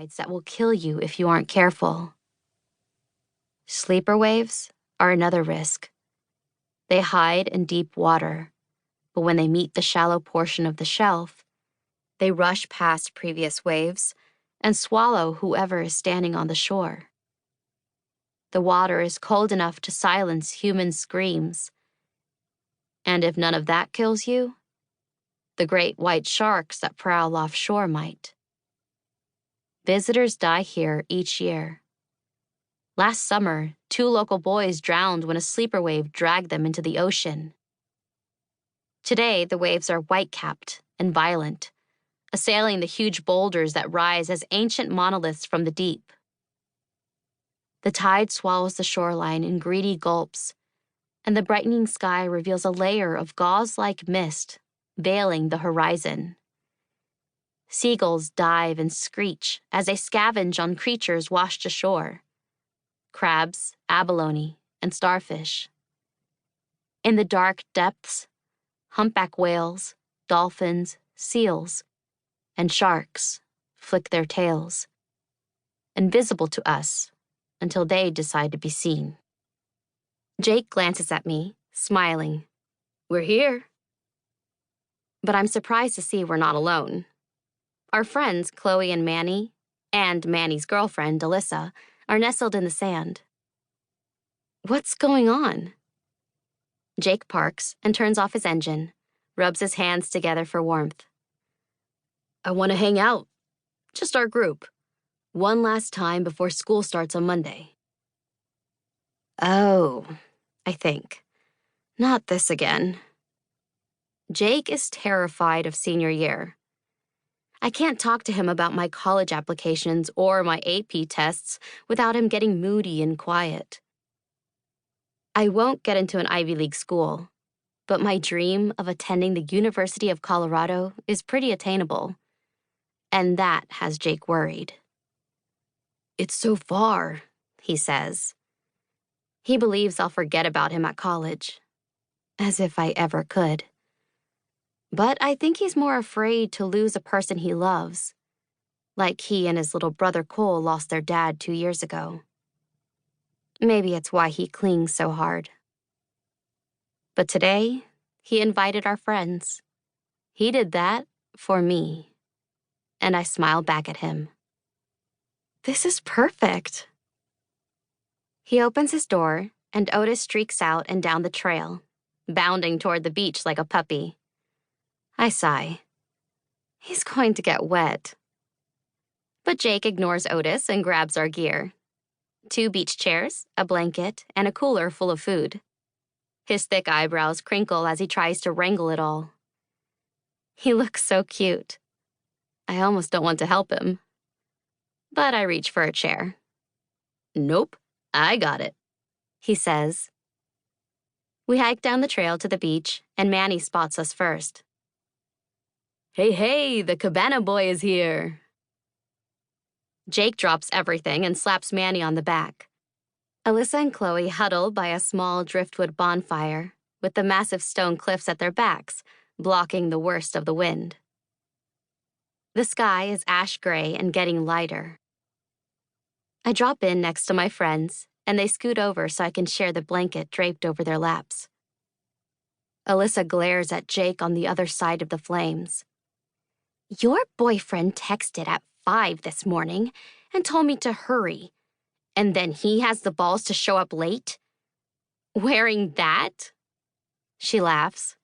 tides that will kill you if you aren't careful. Sleeper waves are another risk. They hide in deep water, but when they meet the shallow portion of the shelf, they rush past previous waves and swallow whoever is standing on the shore. The water is cold enough to silence human screams. And if none of that kills you, the great white sharks that prowl offshore might. Visitors die here each year. Last summer, 2 local boys drowned when a sleeper wave dragged them into the ocean. Today, the waves are white-capped and violent, assailing the huge boulders that rise as ancient monoliths from the deep. The tide swallows the shoreline in greedy gulps, and the brightening sky reveals a layer of gauze-like mist veiling the horizon. Seagulls dive and screech as they scavenge on creatures washed ashore: crabs, abalone, and starfish. In the dark depths, humpback whales, dolphins, seals, and sharks flick their tails, invisible to us until they decide to be seen. Jake glances at me, smiling. We're here. But I'm surprised to see we're not alone. Our friends, Chloe and Manny, and Manny's girlfriend, Alyssa, are nestled in the sand. What's going on? Jake parks and turns off his engine, rubs his hands together for warmth. I want to hang out. Just our group. One last time before school starts on Monday. Oh, I think. Not this again. Jake is terrified of senior year. I can't talk to him about my college applications or my AP tests without him getting moody and quiet. I won't get into an Ivy League school, but my dream of attending the University of Colorado is pretty attainable, and that has Jake worried. It's so far, he says. He believes I'll forget about him at college, as if I ever could. But I think he's more afraid to lose a person he loves, like he and his little brother Cole lost their dad 2 years ago. Maybe it's why he clings so hard. But today, he invited our friends. He did that for me, and I smiled back at him. This is perfect. He opens his door, and Otis streaks out and down the trail, bounding toward the beach like a puppy. I sigh. He's going to get wet. But Jake ignores Otis and grabs our gear. 2 beach chairs, a blanket, and a cooler full of food. His thick eyebrows crinkle as he tries to wrangle it all. He looks so cute. I almost don't want to help him. But I reach for a chair. Nope, I got it, he says. We hike down the trail to the beach, and Manny spots us first. Hey, the cabana boy is here. Jake drops everything and slaps Manny on the back. Alyssa and Chloe huddle by a small driftwood bonfire, with the massive stone cliffs at their backs, blocking the worst of the wind. The sky is ash gray and getting lighter. I drop in next to my friends, and they scoot over so I can share the blanket draped over their laps. Alyssa glares at Jake on the other side of the flames. Your boyfriend texted at 5 this morning and told me to hurry, and then he has the balls to show up late? Wearing that? She laughs.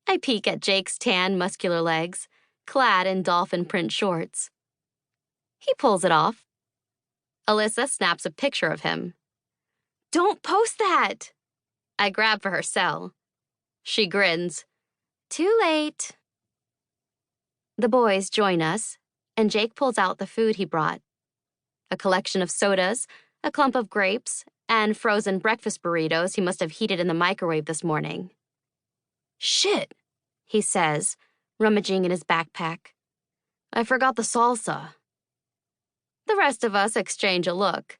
I peek at Jake's tan, muscular legs, clad in dolphin print shorts. He pulls it off. Alyssa snaps a picture of him. Don't post that! I grab for her cell. She grins. Too late. The boys join us, and Jake pulls out the food he brought. A collection of sodas, a clump of grapes, and frozen breakfast burritos he must have heated in the microwave this morning. Shit, he says, rummaging in his backpack. I forgot the salsa. The rest of us exchange a look.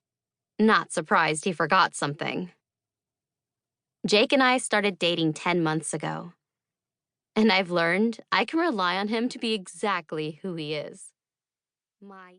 Not surprised he forgot something. Jake and I started dating 10 months ago. And I've learned I can rely on him to be exactly who he is. My